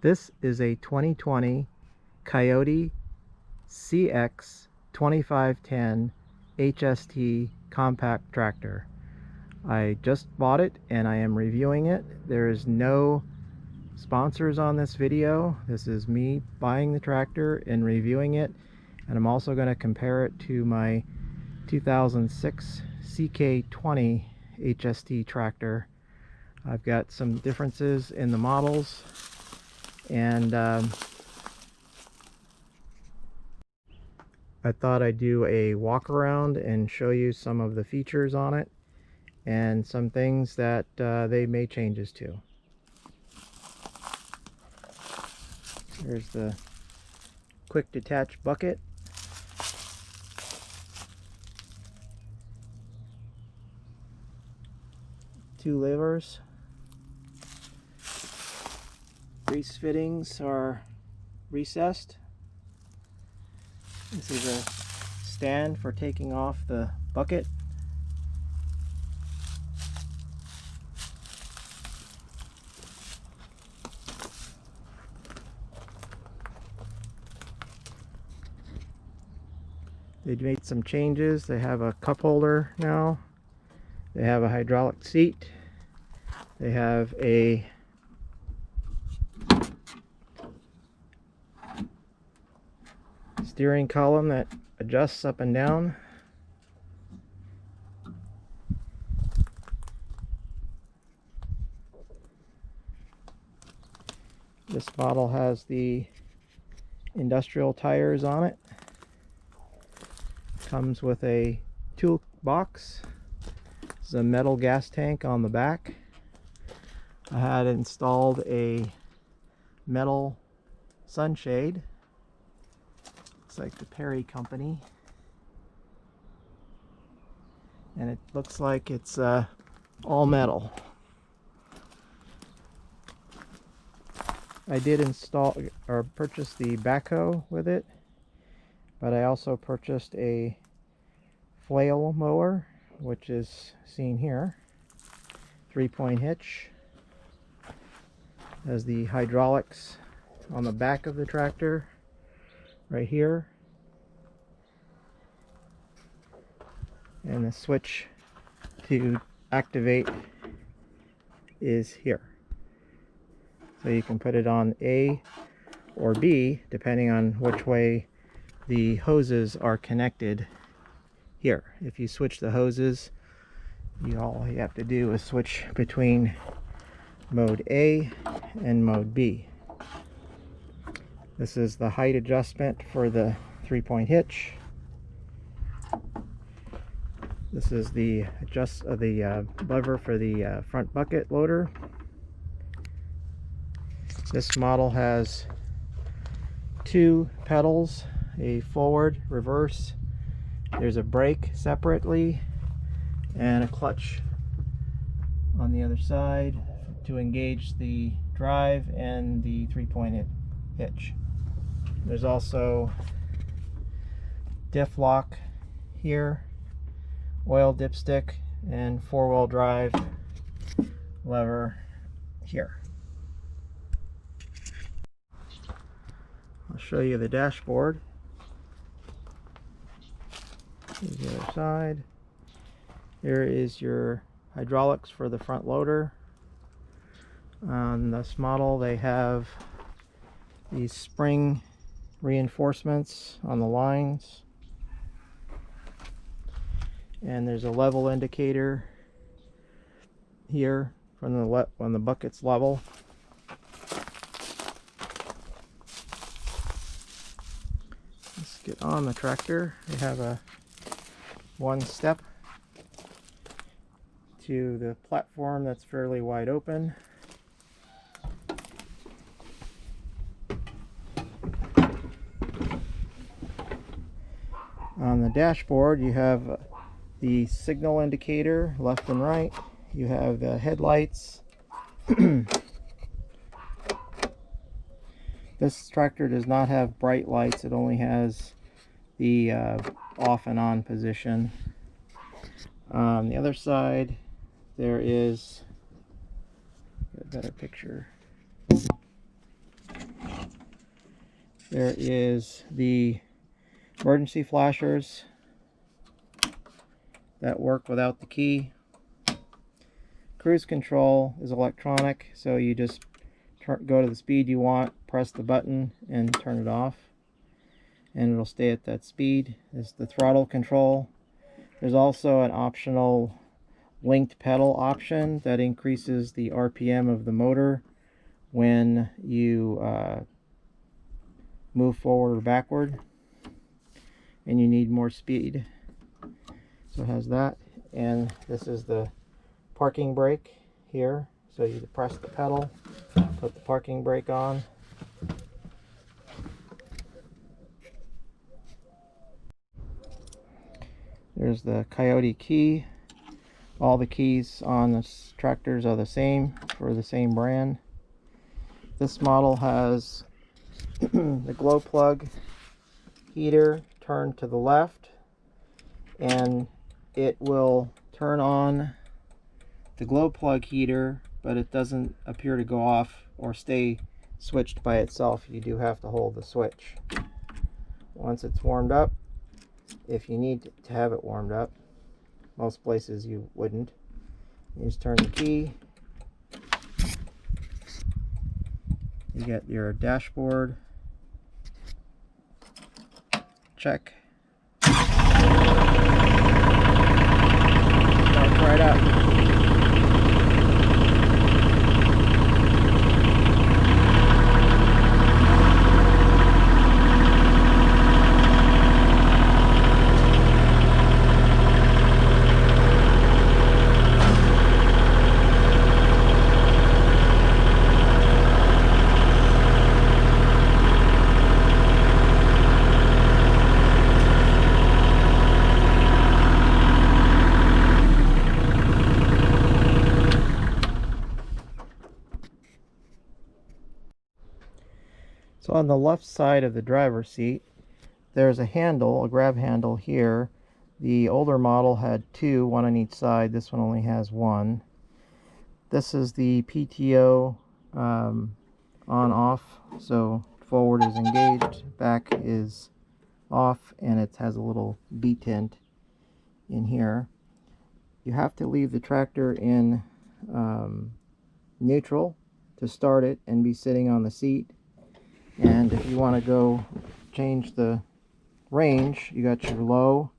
This is a 2020 Kioti CX2510 HST compact tractor. I just bought it and I am reviewing it. There is no sponsors on this video. This is me buying the tractor and reviewing it, and I'm also going to compare it to my 2006 CK20 HST tractor. I've got some differences in the models, and I thought I'd do a walk around and show you some of the features on it and some things that they made changes to. Here's the quick detach bucket. Two levers. Grease fittings are recessed. This is a stand for taking off the bucket. They made some changes. They have a cup holder now. They have a hydraulic seat. They have a steering column that adjusts up and down. This model has the industrial tires on it. Comes with a toolbox. This is a metal gas tank on the back. I had installed a metal sunshade. Looks like the Perry company. And it looks like it's all metal. I did install or purchase the backhoe with it, but I also purchased a flail mower, which is seen here. 3-point hitch. Has the hydraulics on the back of the tractor right here, and the switch to activate is here. So you can put it on A or B depending on which way the hoses are connected here. If you switch the hoses, all you have to do is switch between mode A and mode B. This is the height adjustment for the 3-point hitch. This is the lever for the front bucket loader. This model has two pedals, a forward, reverse. There's a brake separately and a clutch on the other side to engage the drive and the 3-point hitch. There's also diff lock here, oil dipstick, and 4-wheel drive lever here. I'll show you the dashboard. Here's the other side. Here is your hydraulics for the front loader. On this model, they have these spring reinforcements on the lines, and there's a level indicator here from the when the bucket's level. Let's get on the tractor. They have a one step to the platform that's fairly wide open. On the dashboard, you have the signal indicator left and right. You have the headlights. This tractor does not have bright lights. It only has the off and on position. On the other side, there is, get a better picture. There is the emergency flashers that work without the key. Cruise control is electronic, so you just go to the speed you want, press the button, and turn it off, and it'll stay at that speed. There's the throttle control. There's also an optional linked pedal option that increases the RPM of the motor when you move forward or backward and you need more speed. So it has that, and this is the parking brake here. So you press the pedal, put the parking brake on. There's the Kioti key. All the keys on the tractors are the same for the same brand. This model has the glow plug heater turned to the left, and it will turn on the glow plug heater, but it doesn't appear to go off or stay switched by itself. You do have to hold the switch. Once it's warmed up, if you need to have it warmed up, most places you wouldn't, you just turn the key. You get your dashboard. Check. Starts right up. So on the left side of the driver's seat, there's a handle, a grab handle here. The older model had two, one on each side. This one only has one. This is the PTO on-off. So forward is engaged, back is off, and it has a little B tint in here. You have to leave the tractor in neutral to start it and be sitting on the seat. And if you want to go change the range, you got your low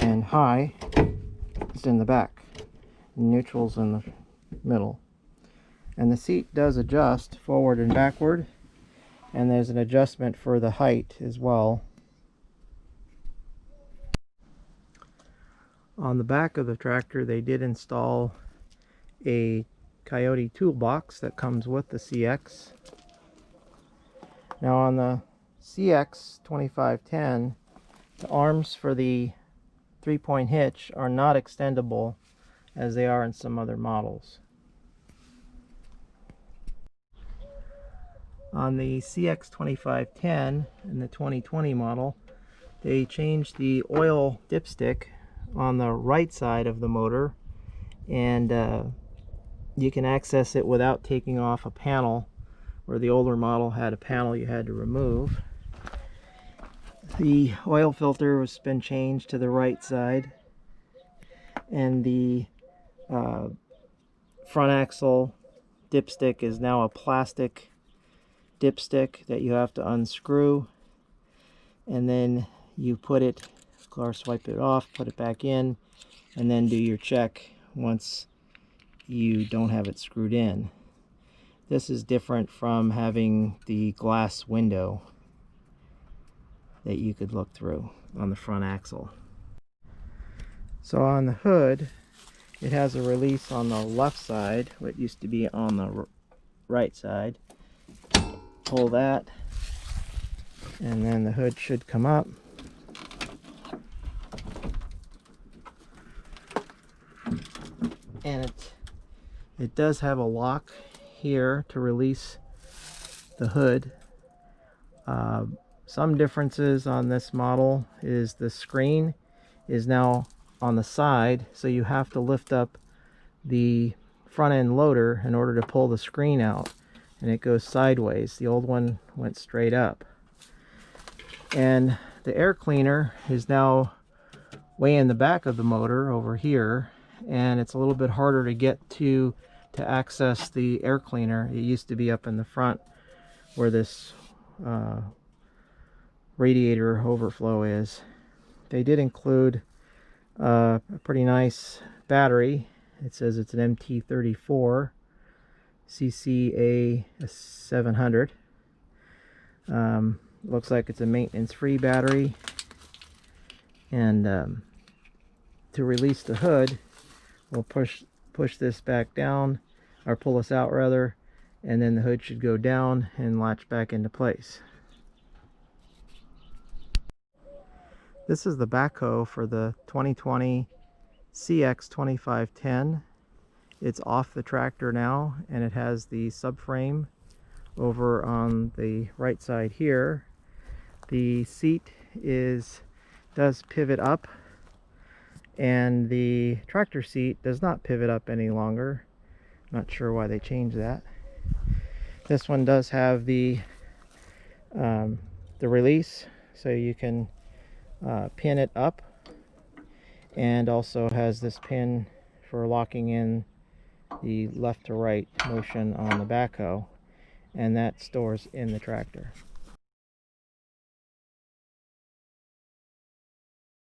and high. It's in the back. Neutral's in the middle. And the seat does adjust forward and backward. And there's an adjustment for the height as well. On the back of the tractor, they did install a Kioti toolbox that comes with the CX. Now on the CX2510, the arms for the 3-point hitch are not extendable as they are in some other models. On the CX2510 in the 2020 model, they changed the oil dipstick on the right side of the motor, and you can access it without taking off a panel, where the older model had a panel you had to remove. The oil filter has been changed to the right side, and the front axle dipstick is now a plastic dipstick that you have to unscrew, and then you put it, of course, wipe it off, put it back in, and then do your check once you don't have it screwed in. This is different from having the glass window that you could look through on the front axle. So on the hood, it has a release on the left side, what used to be on the right side. Pull that, and then the hood should come up. And it does have a lock here to release the hood. Some differences on this model is the screen is now on the side, so you have to lift up the front end loader in order to pull the screen out, and it goes sideways. The old one went straight up. And the air cleaner is now way in the back of the motor over here, and it's a little bit harder to get to access the air cleaner. It used to be up in the front where this radiator overflow is. They did include a pretty nice battery. It says it's an MT34 CK700. Looks like it's a maintenance-free battery. And to release the hood, we'll push this back down, or pull this out rather, and then the hood should go down and latch back into place. This is the backhoe for the 2020 CX2510. It's off the tractor now, and it has the subframe over on the right side here. The seat does pivot up, and the tractor seat does not pivot up any longer. Not sure why they changed that. This one does have the release, so you can pin it up, and also has this pin for locking in the left to right motion on the backhoe, and that stores in the tractor.